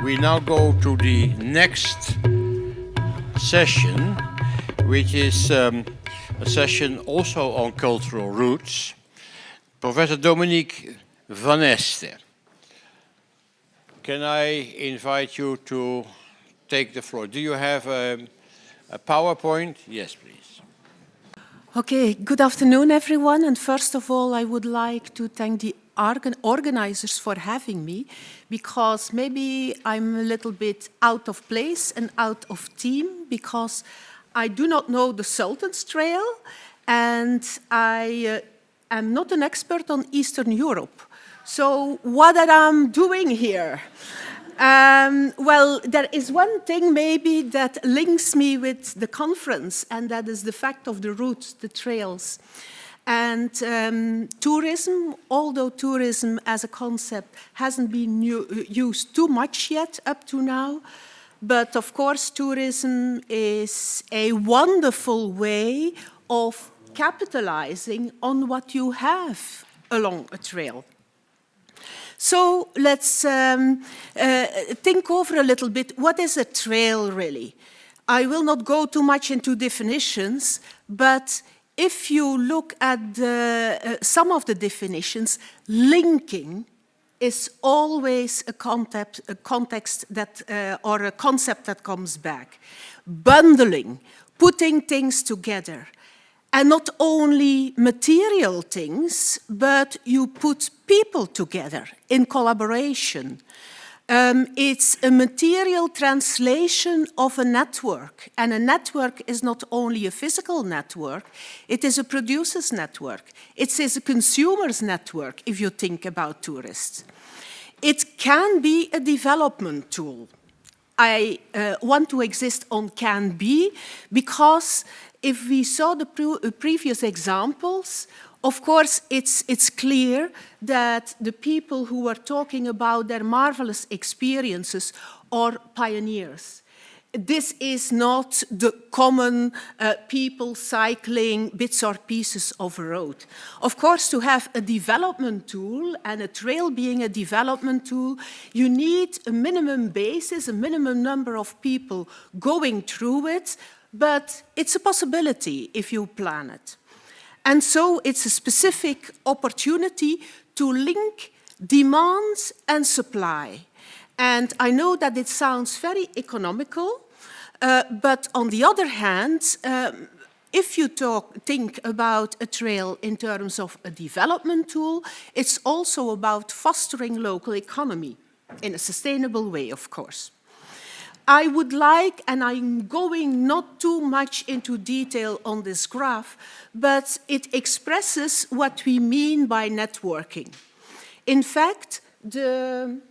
We now go to the next session, which is a session also on cultural roots. Professor Dominique Vanneste. Can I invite you to take the floor? Do you have a PowerPoint? Yes, please. Okay, good afternoon, everyone. And first of all, I would like to thank the organizers for having me, because maybe I'm a little bit out of place and out of theme, because I do not know the Sultans Trail, and I am not an expert on Eastern Europe. So what am I doing here? Well, there is one thing maybe that links me with the conference, and that is the fact of the routes, the trails. And tourism, although tourism as a concept hasn't been used too much yet up to now, but of course tourism is a wonderful way of capitalizing on what you have along a trail. So let's think over a little bit, what is a trail really? I will not go too much into definitions, but if you look at some of the definitions, linking is always a context that, or a concept that comes back. Bundling, putting things together. And not only material things, but you put people together in collaboration. It's a material translation of a network. And a network is not only a physical network, it is a producer's network. It is a consumer's network, if you think about tourists. It can be a development tool. I want to exist on can be, because if we saw the previous examples, of course, it's clear that the people who are talking about their marvelous experiences are pioneers. This is not the common people cycling bits or pieces of a road. Of course, to have a development tool, and a trail being a development tool, you need a minimum basis, a minimum number of people going through it, but it's a possibility if you plan it. And so it's a specific opportunity to link demand and supply. And I know that it sounds very economical, but on the other hand, if you think about a trail in terms of a development tool, it's also about fostering local economy in a sustainable way, of course. I would like, and I'm going not too much into detail on this graph, but it expresses what we mean by networking. In fact, the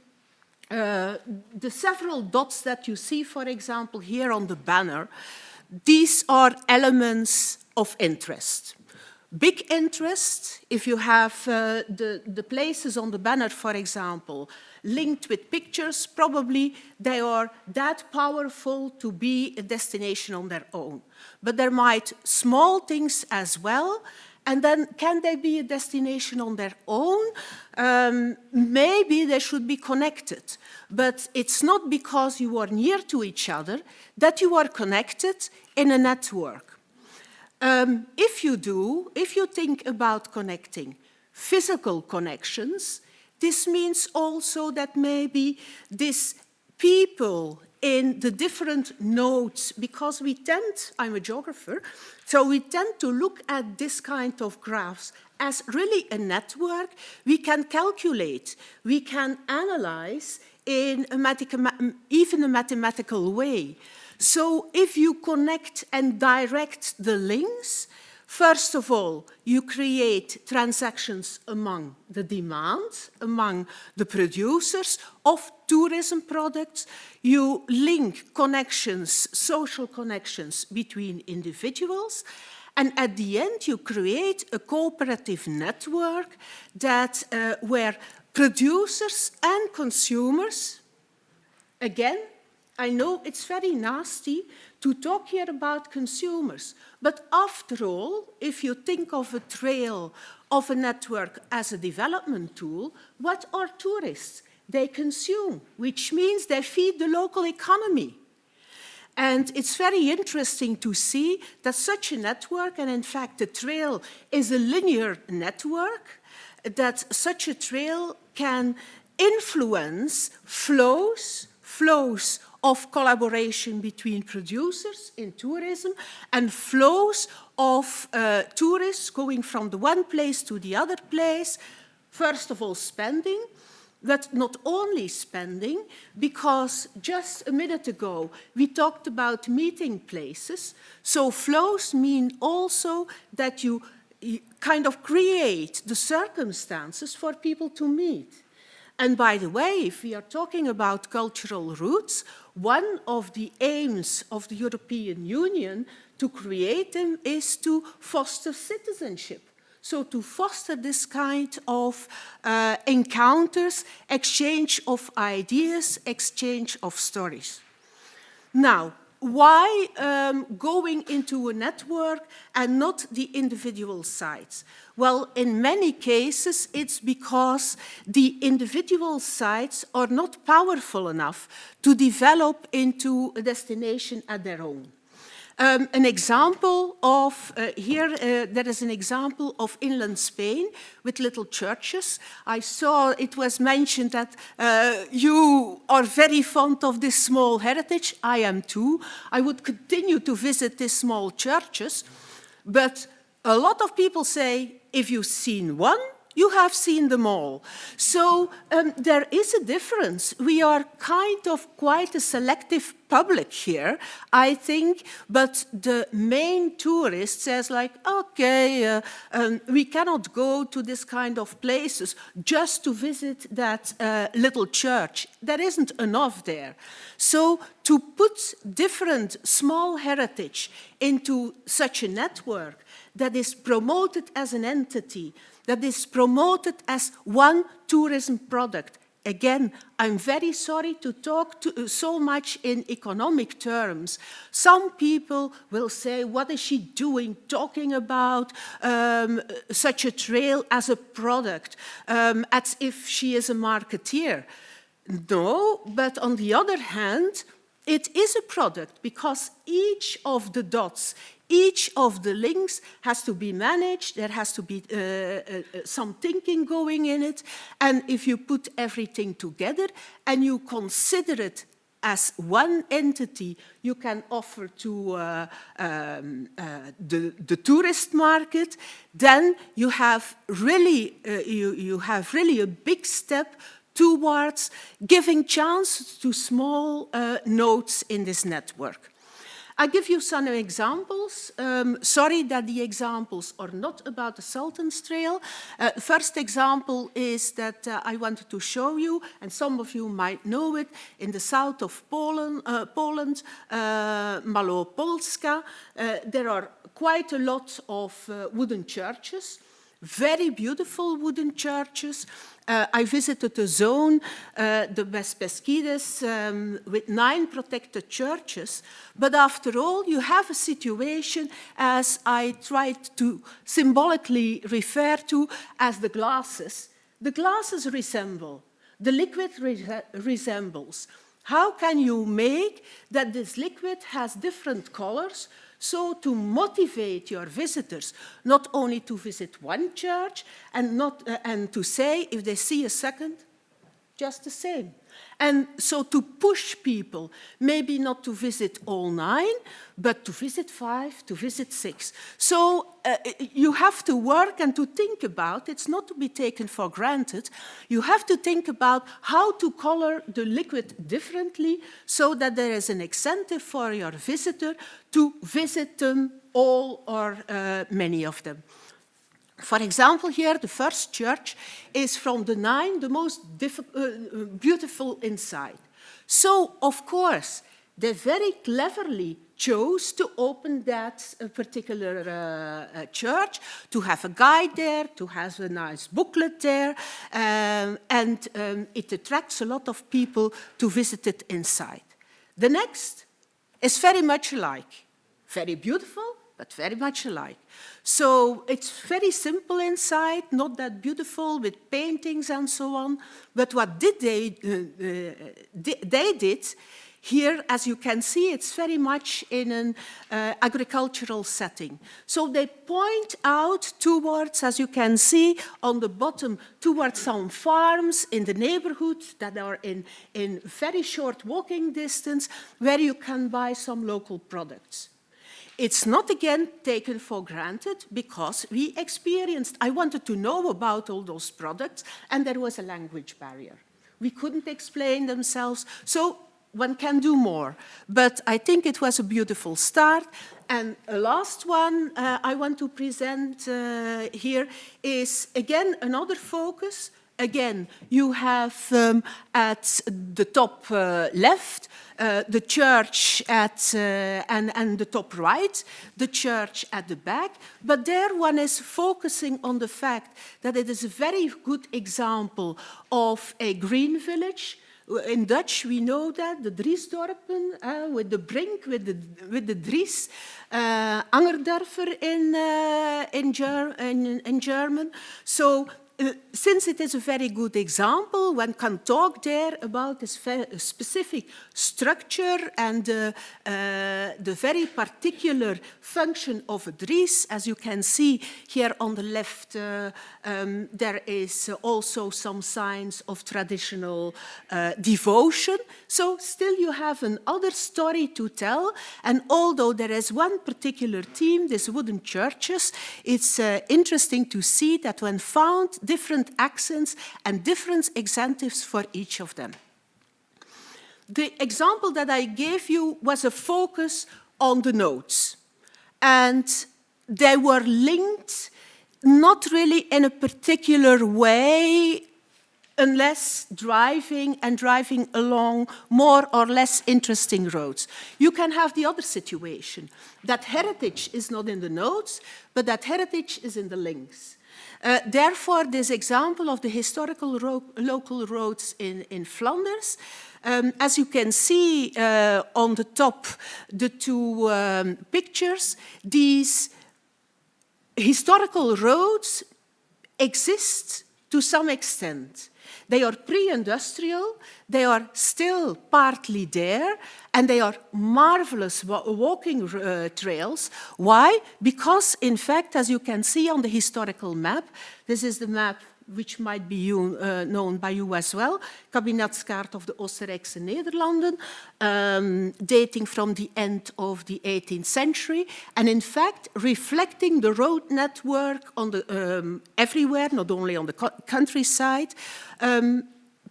several dots that you see, for example, here on the banner, these are elements of interest. Big interest, if you have the places on the banner, for example, linked with pictures, probably they are that powerful to be a destination on their own. But there might small things as well, and then can they be a destination on their own? Maybe they should be connected, but it's not because you are near to each other that you are connected in a network. If you think about connecting physical connections, this means also that maybe these people in the different nodes, because we tend, I'm a geographer, so we tend to look at this kind of graphs as really a network. We can calculate, we can analyze in even a mathematical way. So if you connect and direct the links, first of all, you create transactions among the demand, among the producers of tourism products. You link connections, social connections between individuals. And at the end, you create a cooperative network that, where producers and consumers, again, I know it's very nasty to talk here about consumers, but after all, if you think of a trail, of a network as a development tool, what are tourists? they consume, which means they feed the local economy. And it's very interesting to see that such a network, and in fact the trail is a linear network, that such a trail can influence flows of collaboration between producers in tourism and flows of tourists going from the one place to the other place. First of all, spending, but not only spending, because just a minute ago we talked about meeting places. So flows mean also that you kind of create the circumstances for people to meet. And by the way, if we are talking about cultural roots, one of the aims of the European Union to create them is to foster citizenship. So to foster this kind of encounters, exchange of ideas, exchange of stories. Now, why going into a network and not the individual sites? Well, in many cases, it's because the individual sites are not powerful enough to develop into a destination at their own. An example of, there is an example of inland Spain with little churches. I saw it was mentioned that you are very fond of this small heritage. I am too. I would continue to visit these small churches, but a lot of people say, if you've seen one, you have seen them all. So there is a difference. We are kind of quite a selective public here, I think, but the main tourist says like, okay, we cannot go to this kind of places just to visit that little church. There isn't enough there. So to put different small heritage into such a network that is promoted as an entity, that is promoted as one tourism product. Again, I'm very sorry to talk so much in economic terms. Some people will say, what is she doing talking about such a trail as a product, as if she is a marketeer? No, but on the other hand, it is a product because each of the dots, each of the links has to be managed, there has to be some thinking going in it, and if you put everything together and you consider it as one entity, you can offer to the tourist market, then you have really, you have really a big step towards giving chance to small nodes in this network. I give you some examples. Sorry that the examples are not about the Sultans Trail. The first example is that I wanted to show you, and some of you might know it, in the south of Poland, Malopolska, there are quite a lot of wooden churches, very beautiful wooden churches. I visited a zone, the West Beskides, with 9 protected churches. But after all, you have a situation, as I tried to symbolically refer to, as the glasses. The glasses resemble, the liquid resembles. How can you make that this liquid has different colors, so to motivate your visitors not only to visit one church and to say, if they see a second, just the same. And so to push people, maybe not to visit all 9, but to visit 5, to visit 6. So you have to work and to think about, it's not to be taken for granted, you have to think about how to color the liquid differently so that there is an incentive for your visitor to visit them all or many of them. For example, here, the first church is from the 9, the most beautiful inside. So, of course, they very cleverly chose to open that particular church, to have a guide there, to have a nice booklet there, and it attracts a lot of people to visit it inside. The next is very much alike. Very beautiful, but very much alike. So it's very simple inside, not that beautiful with paintings and so on. But what did they did here, as you can see, it's very much in an agricultural setting. So they point out towards, as you can see on the bottom, towards some farms in the neighborhood that are in very short walking distance where you can buy some local products. It's not, again, taken for granted because we experienced, I wanted to know about all those products, and there was a language barrier. We couldn't explain themselves, so one can do more. But I think it was a beautiful start. And a last one I want to present here is, again, another focus. Again, you have at the top left the church at, and the top right, the church at the back. But there one is focusing on the fact that it is a very good example of a green village. In Dutch, we know that, the Driesdorpen, with the brink, with the Dries, Angerdorfer in German. So, since it is a very good example, one can talk there about this specific structure and the very particular function of a Dries. As you can see here on the left, there is also some signs of traditional devotion. So still you have another story to tell. And although there is one particular theme, these wooden churches, it's interesting to see that when found, different accents and different incentives for each of them. The example that I gave you was a focus on the notes. And they were linked not really in a particular way unless driving along more or less interesting roads. You can have the other situation, that heritage is not in the notes, but that heritage is in the links. Therefore, this example of the historical local roads in Flanders, as you can see on the top, the two pictures, these historical roads exist to some extent. They are pre-industrial, they are still partly there, and they are marvelous walking trails. Why? Because, in fact, as you can see on the historical map, this is the map which might be known by you as well, Kabinetskaart of the Oostenrijkse Nederlanden, dating from the end of the 18th century, and in fact reflecting the road network on the, everywhere, not only on the countryside,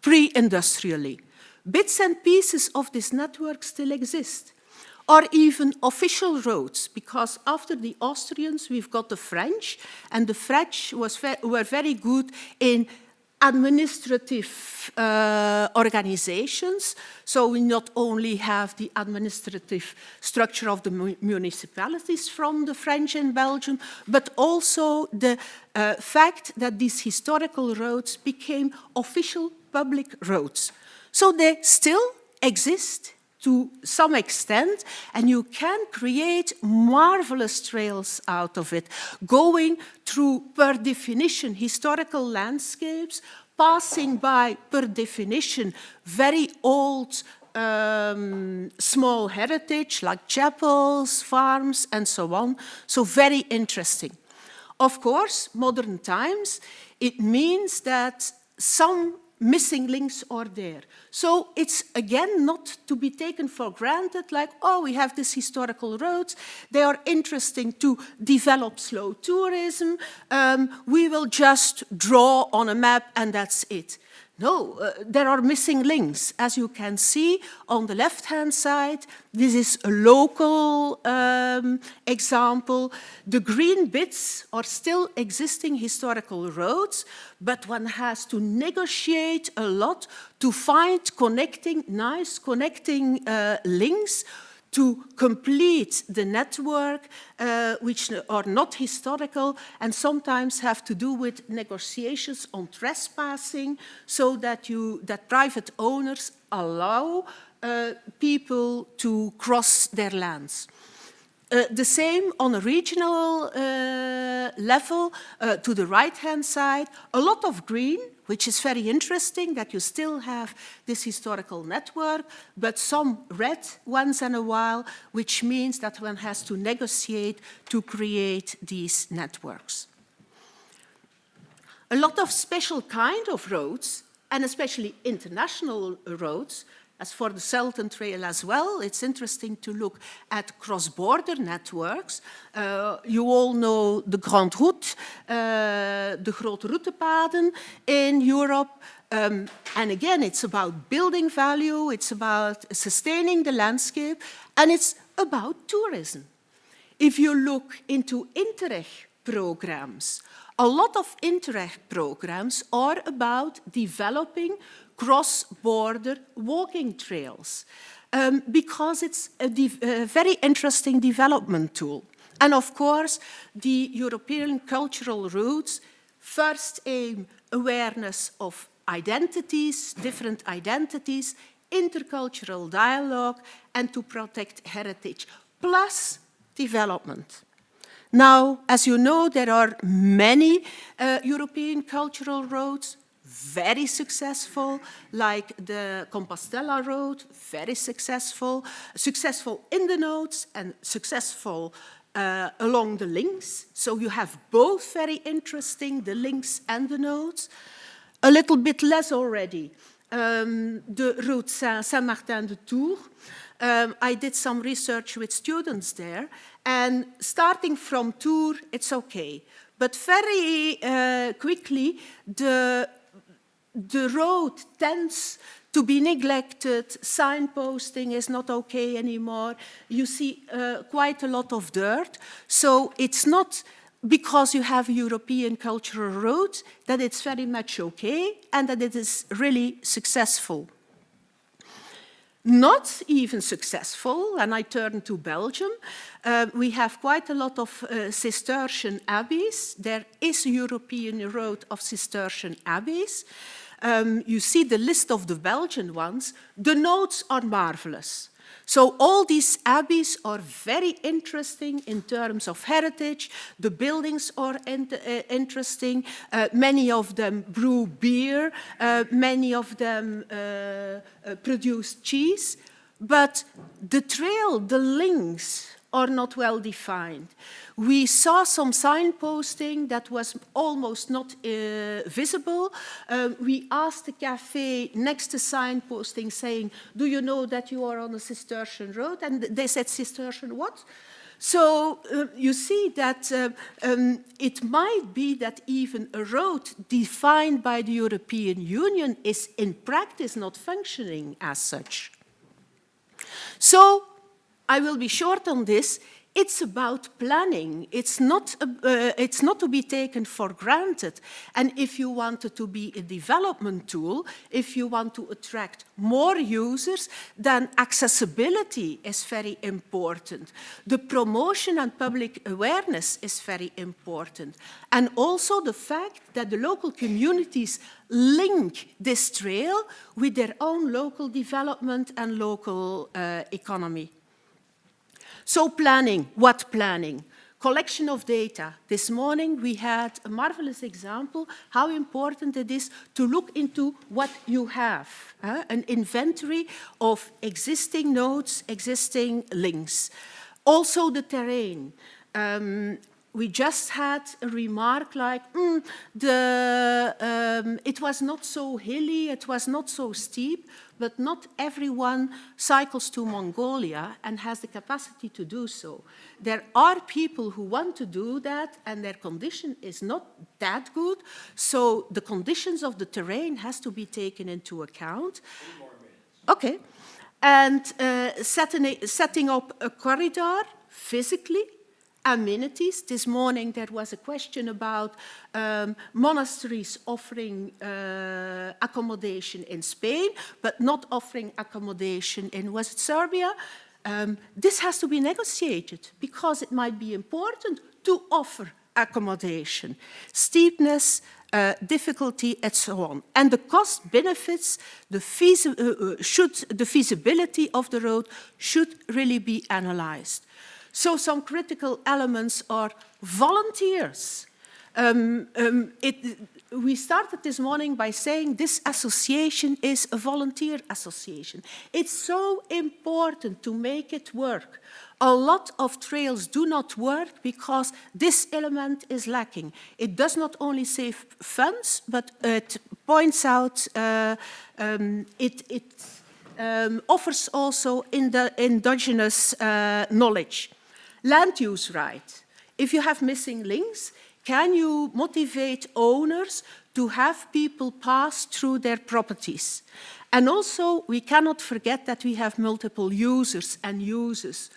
pre-industrially. Bits and pieces of this network still exist, or even official roads, because after the Austrians, we've got the French, and the French were very good in administrative organizations. So we not only have the administrative structure of the municipalities from the French in Belgium, but also the fact that these historical roads became official public roads. So they still exist to some extent, and you can create marvelous trails out of it, going through, per definition, historical landscapes, passing by, per definition, very old small heritage, like chapels, farms, and so on. So very interesting. Of course, modern times, it means that some missing links are there. So it's, again, not to be taken for granted, like, oh, we have these historical roads, they are interesting to develop slow tourism, we will just draw on a map and that's it. No, there are missing links. As you can see on the left-hand side, this is a local example. The green bits are still existing historical roads, but one has to negotiate a lot to find nice connecting links to complete the network, which are not historical and sometimes have to do with negotiations on trespassing, so that private owners allow people to cross their lands. the same on a regional level, to the right-hand side, a lot of green, which is very interesting that you still have this historical network, but some red once in a while, which means that one has to negotiate to create these networks. A lot of special kind of roads, and especially international roads, as for the Sultans Trail as well, it's interesting to look at cross-border networks. You all know the Grande Route, the grote routepaden in Europe. And again, it's about building value, it's about sustaining the landscape, and it's about tourism. If you look into Interreg programs, a lot of Interreg programs are about developing cross-border walking trails because it's a very interesting development tool. And of course, the European cultural routes first aim awareness of identities, different identities, intercultural dialogue, and to protect heritage, plus development. Now, as you know, there are many European cultural roads, very successful, like the Compostela Road, very successful, successful in the nodes and successful along the links. So you have both very interesting, the links and the nodes. A little bit less already, the route Saint-Martin-de-Tours. I did some research with students there, and starting from Tours, it's okay. But very quickly, the road tends to be neglected, signposting is not okay anymore, you see quite a lot of dirt. So it's not because you have European cultural roads that it's very much okay and that it is really successful. Not even successful, and I turn to Belgium, we have quite a lot of Cistercian abbeys. There is a European road of Cistercian abbeys. You see the list of the Belgian ones. The nodes are marvelous. So all these abbeys are very interesting in terms of heritage. The buildings are interesting. Many of them brew beer. Many of them produce cheese. But the trail, the links, are not well defined. We saw some signposting that was almost not visible. We asked the cafe next to signposting saying, do you know that you are on a Cistercian road? And they said, Cistercian what? So you see that it might be that even a road defined by the European Union is in practice not functioning as such. So I will be short on this. It's about planning. It's not to be taken for granted. And if you want it to be a development tool, if you want to attract more users, then accessibility is very important. The promotion and public awareness is very important. And also the fact that the local communities link this trail with their own local development and local economy. So planning, what planning? Collection of data. This morning we had a marvelous example how important it is to look into what you have, an inventory of existing nodes, existing links. Also the terrain. We just had a remark like, it was not so hilly, it was not so steep, but not everyone cycles to Mongolia and has the capacity to do so. There are people who want to do that and their condition is not that good, so the conditions of the terrain has to be taken into account. 3 more minutes. Okay. And setting up a corridor physically, amenities. This morning there was a question about monasteries offering accommodation in Spain, but not offering accommodation in West Serbia. This has to be negotiated because it might be important to offer accommodation. Steepness, difficulty, and so on. And the cost benefits, the feasibility of the road should really be analyzed. So some critical elements are volunteers. We started this morning by saying this association is a volunteer association. It's so important to make it work. A lot of trails do not work because this element is lacking. It does not only save funds, but it points out, it offers also endogenous knowledge. Land use right. If you have missing links, can you motivate owners to have people pass through their properties? And also, we cannot forget that we have multiple users and users,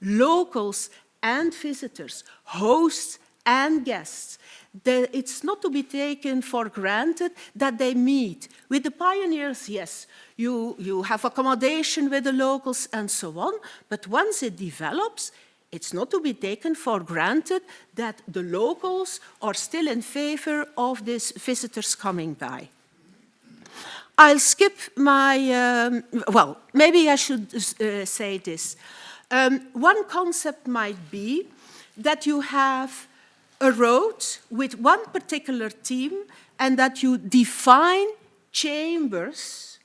locals and visitors, hosts and guests. It's not to be taken for granted that they meet. With the pioneers, yes, you have accommodation with the locals and so on, but once it develops, it's not to be taken for granted that the locals are still in favor of these visitors coming by. I'll skip my, well, maybe I should say this. One concept might be that you have a road with one particular theme and that you define chambers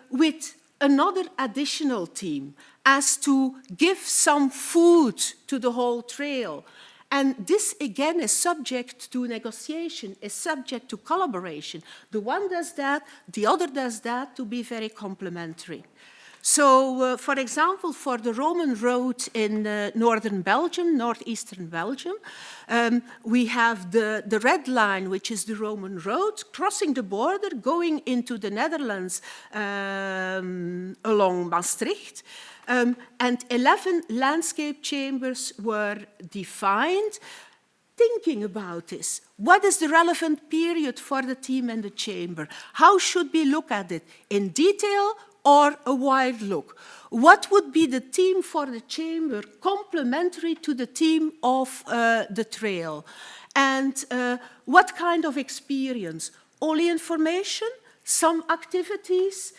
with another additional theme as to give some food to the whole trail. And this, again, is subject to negotiation, is subject to collaboration. The one does that, the other does that, to be very complementary. So, for example, for the Roman road in northern Belgium, northeastern Belgium, we have the red line, which is the Roman road, crossing the border, going into the Netherlands along Maastricht. And 11 landscape chambers were defined, thinking about this. What is the relevant period for the theme and the chamber? How should we look at it? In detail or a wide look? What would be the theme for the chamber complementary to the theme of the trail? And what kind of experience? Only information? Some activities?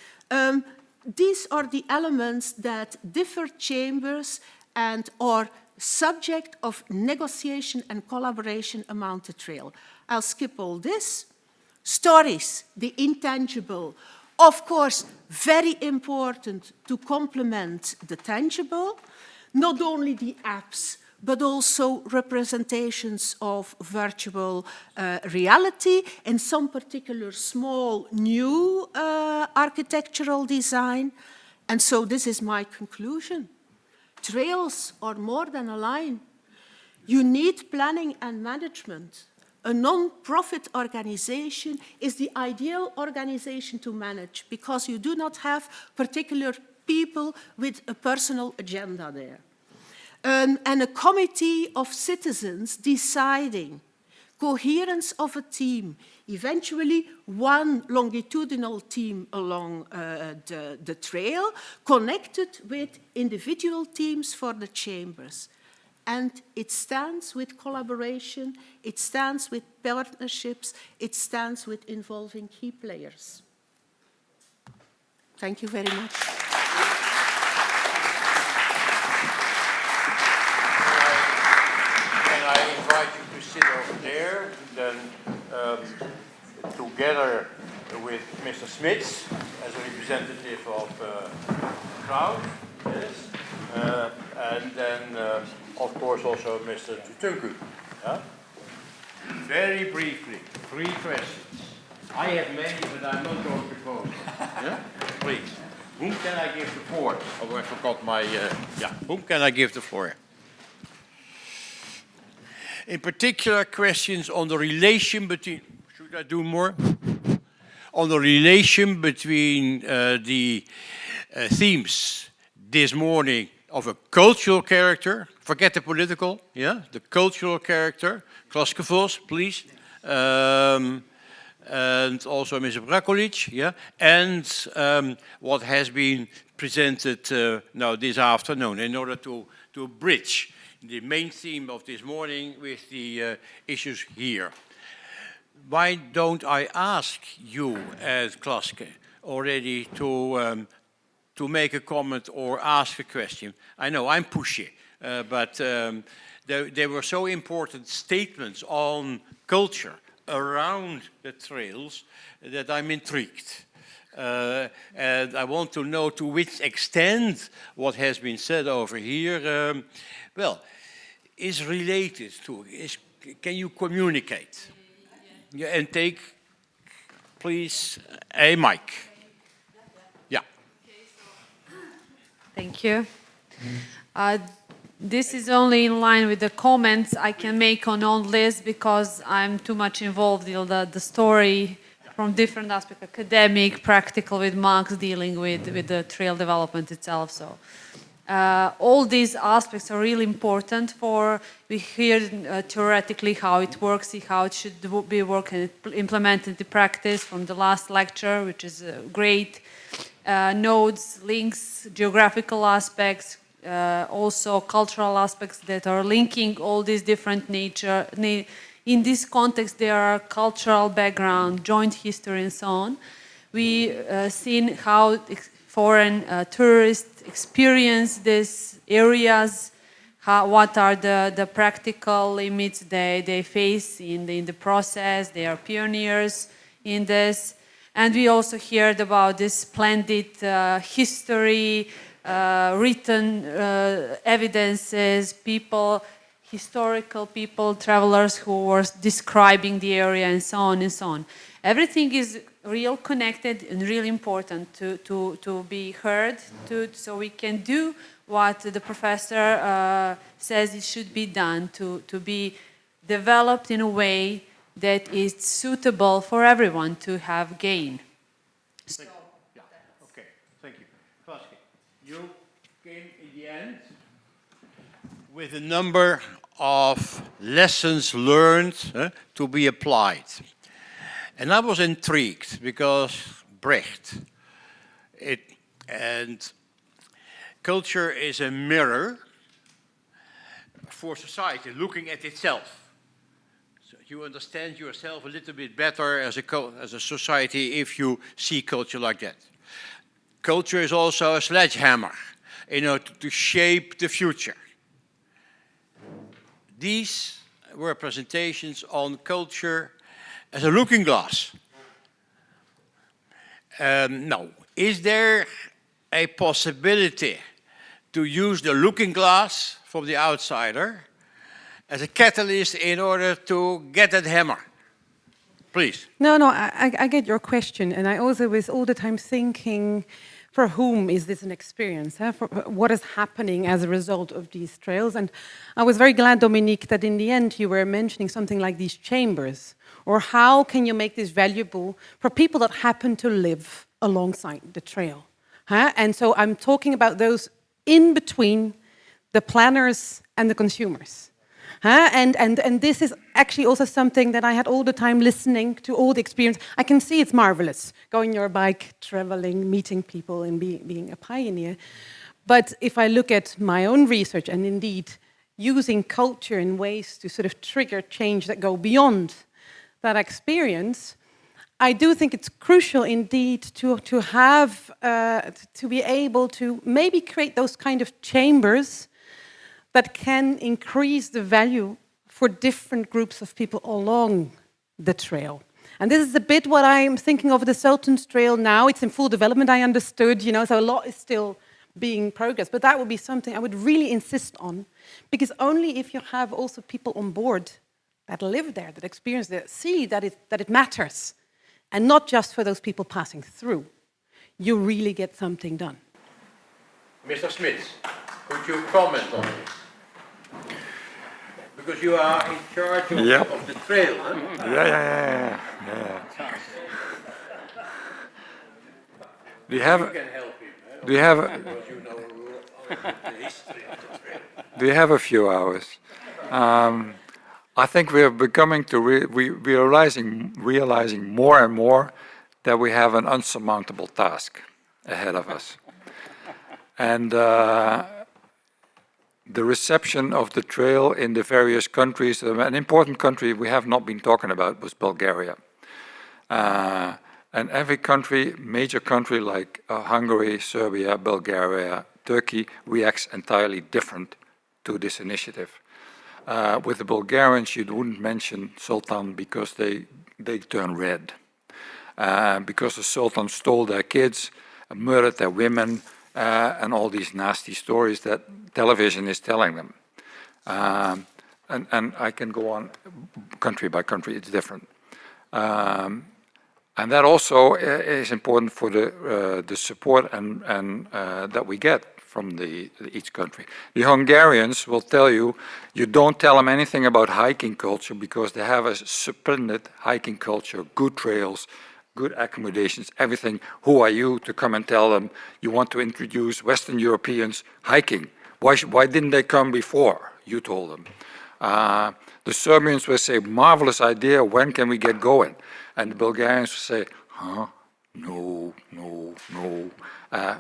These are the elements that differ chambers and are subject of negotiation and collaboration among the trail. I'll skip all this. Stories, the intangible. Of course, very important to complement the tangible, not only the apps, but also representations of virtual reality and some particular small new architectural design. And so this is my conclusion. Trails are more than a line. You need planning and management. A non-profit organization is the ideal organization to manage because you do not have particular people with a personal agenda there. And a committee of citizens deciding, coherence of a team, eventually one longitudinal team along the trail, connected with individual teams for the chambers. And it stands with collaboration, it stands with partnerships, it stands with involving key players. Thank you very much. Can I invite you to sit over there, then together with Mr. Smits as a representative of the crowd, yes, and then of course also Mr. Tutunku. Yeah? Very briefly, 3 questions. I have many, but I'm not going to pose them. Yeah? Please. Whom can I give the floor? Oh, I forgot my, yeah. Whom can I give the floor? In particular, questions on the relation between, should I do more? On the relation between the themes this morning of a cultural character, forget the political, yeah, the cultural character, Klaskevos, please, and also Mr. Brakolic, yeah, and what has been presented now this afternoon in order to bridge the main theme of this morning with the issues here. Why don't I ask you as Klaske already to make a comment or ask a question? I know I'm pushy, but there were so important statements on culture around the trails that I'm intrigued. And I want to know to which extent what has been said over here, well, is related to, can you communicate? Yeah, and take, please, a mic. Yeah. Thank you. This is only in line with the comments I can make on list because I'm too much involved in the story from different aspects, academic, practical with monks, dealing with the trail development itself. So all these aspects are really important for, we hear theoretically how it works, how it should be worked and implemented in practice from the last lecture, which is great. Nodes, links, geographical aspects, also cultural aspects that are linking all these different nature. In this context, there are cultural background, joint history, and so on. We seen how foreign tourists experience these areas, what are the practical limits they face in the process. They are pioneers in this. And we also heard about this splendid history, written evidences, people, historical people, travelers who were describing the area and so on and so on. Everything is real connected and really important to be heard, so we can do what the professor says it should be done, to be developed in a way that is suitable for everyone to have gain. So, yeah. Okay, thank you. Klaske, you came in the end with a number of lessons learned to be applied. And I was intrigued because Brecht, and culture is a mirror for society looking at itself. So you understand yourself a little bit better as a society if you see culture like that. Culture is also a sledgehammer, to shape the future. These were presentations on culture as a looking glass. Now, is there a possibility to use the looking glass from the outsider as a catalyst in order to get that hammer? Please. No, I get your question. And I also was all the time thinking, for whom is this an experience? For what is happening as a result of these trails? And I was very glad, Dominique, that in the end you were mentioning something like these chambers. Or how can you make this valuable for people that happen to live alongside the trail? And so I'm talking about those in between the planners and the consumers. And this is actually also something that I had all the time listening to all the experience. I can see it's marvelous, going your bike, traveling, meeting people and being a pioneer. But if I look at my own research and indeed using culture in ways to sort of trigger change that go beyond that experience, I do think it's crucial indeed to be able to maybe create those kind of chambers that can increase the value for different groups of people along the trail. And this is a bit what I'm thinking of the Sultanstrail now. It's in full development, I understood, so a lot is still being progressed. But that would be something I would really insist on, because only if you have also people on board that live there, that experience, that see that it matters, and not just for those people passing through, you really get something done. Mr. Smits, could you comment on it? Because you are in charge of the trail, huh? Yeah. Do you have? You can help him. Do you have? Because you know the history of the trail. Do you have a few hours? I think we are becoming to realizing more and more that we have an unsurmountable task ahead of us, and the reception of the trail in the various countries. An important country we have not been talking about was Bulgaria, and every country, major country like Hungary, Serbia, Bulgaria, Turkey, reacts entirely different to this initiative. With the Bulgarians, you wouldn't mention Sultan because they turn red. Because the Sultan stole their kids, murdered their women, and all these nasty stories that television is telling them. And I can go on country by country, it's different. And that also is important for the support and that we get from each country. The Hungarians will tell you, you don't tell them anything about hiking culture because they have a splendid hiking culture, good trails, good accommodations, everything. Who are you to come and tell them you want to introduce Western Europeans hiking? Why didn't they come before? You told them. The Serbians will say, marvelous idea, when can we get going? And the Bulgarians will say, huh? No.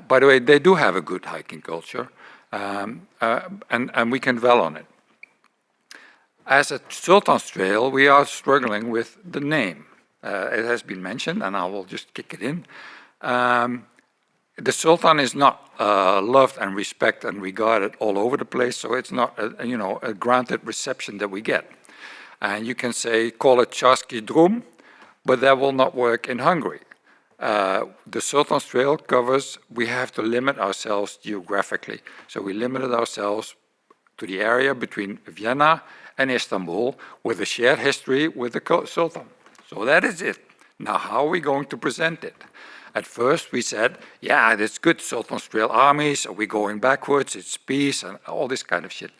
By the way, they do have a good hiking culture, and we can dwell on it. As a Sultanstrail, we are struggling with the name. It has been mentioned, and I will just kick it in. The Sultan is not loved and respected and regarded all over the place, so it's not a granted reception that we get. And you can say, call it Charski Drum, but that will not work in Hungary. The Sultanstrail covers, we have to limit ourselves geographically. So we limited ourselves to the area between Vienna and Istanbul with a shared history with the Sultan. So that is it. Now, how are we going to present it? At first, we said, yeah, that's good, Sultanstrail armies, are we going backwards, it's peace, and all this kind of shit.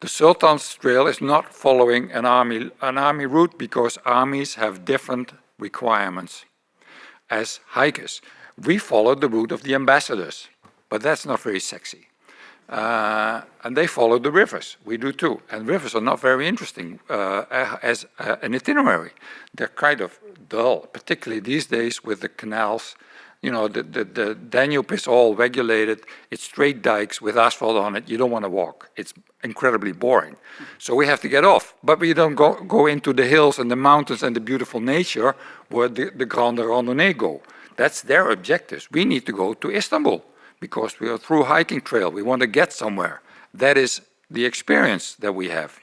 The Sultanstrail is not following an army route because armies have different requirements. As hikers, we followed the route of the ambassadors, but that's not very sexy. And they follow the rivers. We do too. And rivers are not very interesting as an itinerary. They're kind of dull, particularly these days with the canals. You know, the Danube is all regulated. It's straight dikes with asphalt on it. You don't want to walk. It's incredibly boring. So we have to get off. But we don't go into the hills and the mountains and the beautiful nature where the Grande Randonnée go. That's their objectives. We need to go to Istanbul because we are through hiking trail. We want to get somewhere. That is the experience that we have.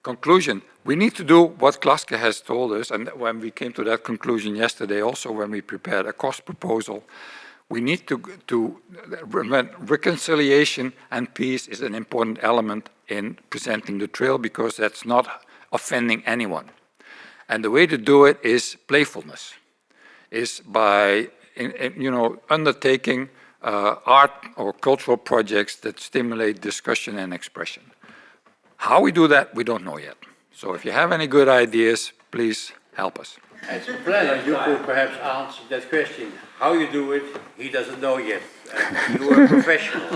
Conclusion. We need to do what Klaske has told us, and when we came to that conclusion yesterday, also when we prepared a cost proposal, we need to reconciliation and peace is an important element in presenting the trail because that's not offending anyone. And the way to do it is playfulness, is by undertaking art or cultural projects that stimulate discussion and expression. How we do that, we don't know yet. So if you have any good ideas, please help us. As a planner, you could perhaps answer that question. How you do it, he doesn't know yet. You are a professional.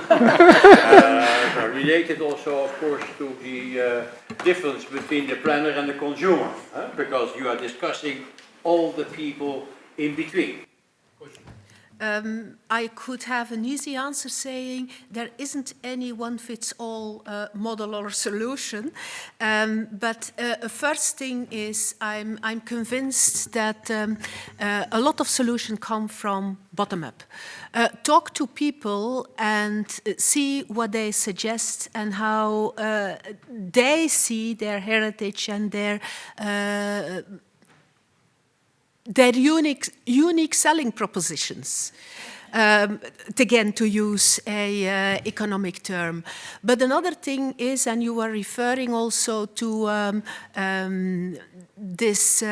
Related also, of course, to the difference between the planner and the consumer, because you are discussing all the people in between. I could have an easy answer saying there isn't any one-fits-all model or solution. But first thing is I'm convinced that a lot of solutions come from bottom-up. Talk to people and see what they suggest and how they see their heritage and their unique selling propositions. Again, to use a economic term. But another thing is, and you were referring also to this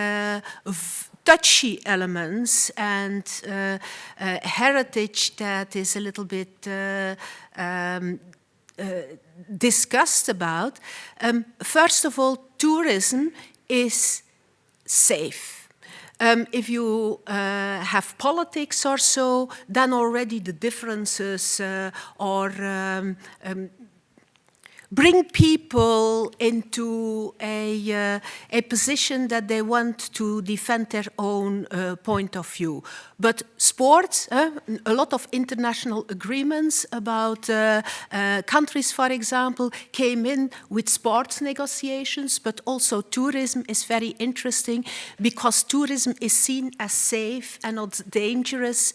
touchy elements and heritage that is a little bit discussed about. First of all, tourism is safe. If you have politics or so, then already the differences are bring people into a position that they want to defend their own point of view. But sports, a lot of international agreements about countries, for example, came in with sports negotiations, but also tourism is very interesting because tourism is seen as safe and not dangerous.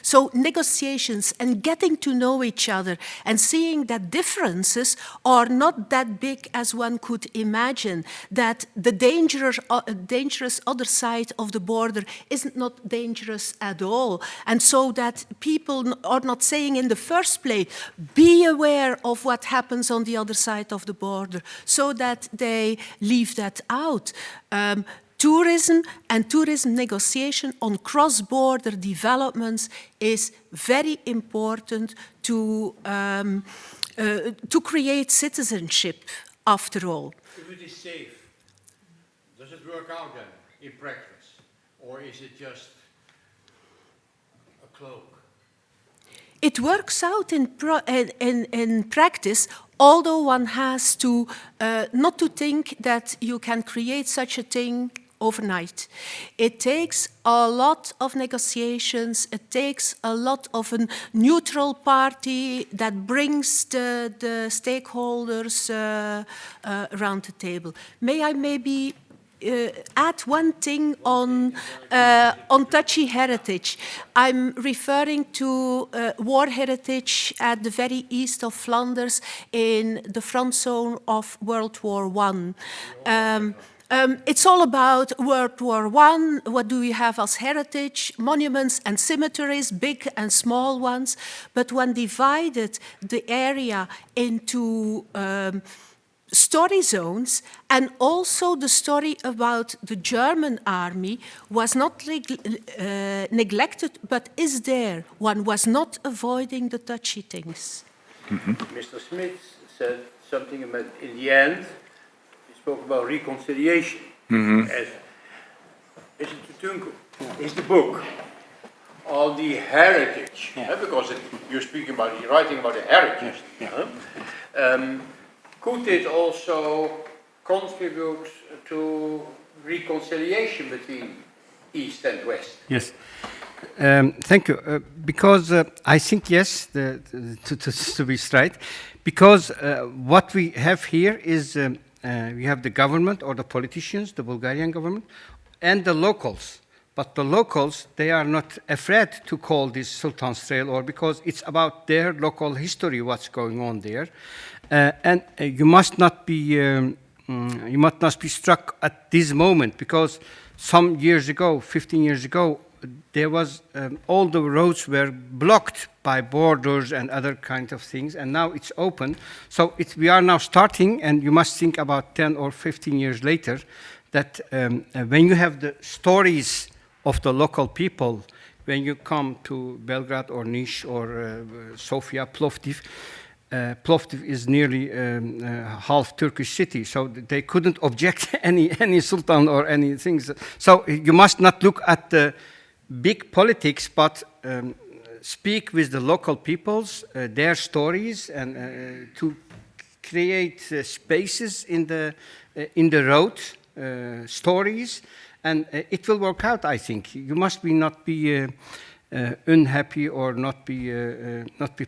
So negotiations and getting to know each other and seeing that differences are not that big as one could imagine, that the dangerous other side of the border is not dangerous at all. And so that people are not saying in the first place, be aware of what happens on the other side of the border, so that they leave that out. Tourism and tourism negotiation on cross-border developments is very important to create citizenship, after all. If it is safe, does it work out then in practice? Or is it just a cloak? It works out in practice, although one has to not to think that you can create such a thing overnight. It takes a lot of negotiations. It takes a lot of a neutral party that brings the stakeholders around the table. May I maybe add one thing on touchy heritage? I'm referring to war heritage at the very east of Flanders in the front zone of World War I. It's all about World War I. What do we have as heritage? Monuments and cemeteries, big and small ones. But one divided the area into story zones, and also the story about the German army was not neglected, but is there. One was not avoiding the touchy things. Mr. Smits said something about, in the end, spoke about reconciliation. As is the book on the heritage, because you're speaking about, you're writing about the heritage. Could it also contribute to reconciliation between East and West? Yes. Thank you. Because I think yes, to be straight, because what we have here is we have the government or the politicians, the Bulgarian government, and the locals. But the locals, they are not afraid to call this Sultanstrail, or because it's about their local history, what's going on there. And you must not be struck at this moment, because some years ago, 15 years ago, there was all the roads were blocked by borders and other kinds of things, and now it's open. So we are now starting, and you must think about 10 or 15 years later, that when you have the stories of the local people, when you come to Belgrade or Niš or Sofia, Plovdiv, Plovdiv is nearly half Turkish city, so they couldn't object any sultan or any things. So you must not look at the big politics, but speak with the local peoples, their stories, and to create spaces in the road, stories, and it will work out. I think you must not be unhappy or not be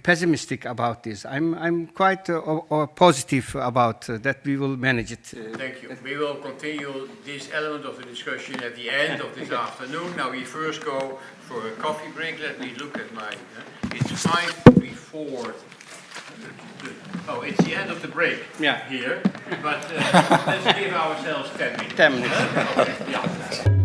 pessimistic about this. I'm quite positive about that we will manage it. Thank you. We will continue this element of the discussion at the end of this afternoon. Now we first go for a coffee break. Let me look at my. It's 5 before. Oh, it's the end of the break. Yeah. Here, but let's give ourselves 10 minutes. 10 minutes. Okay. Yeah.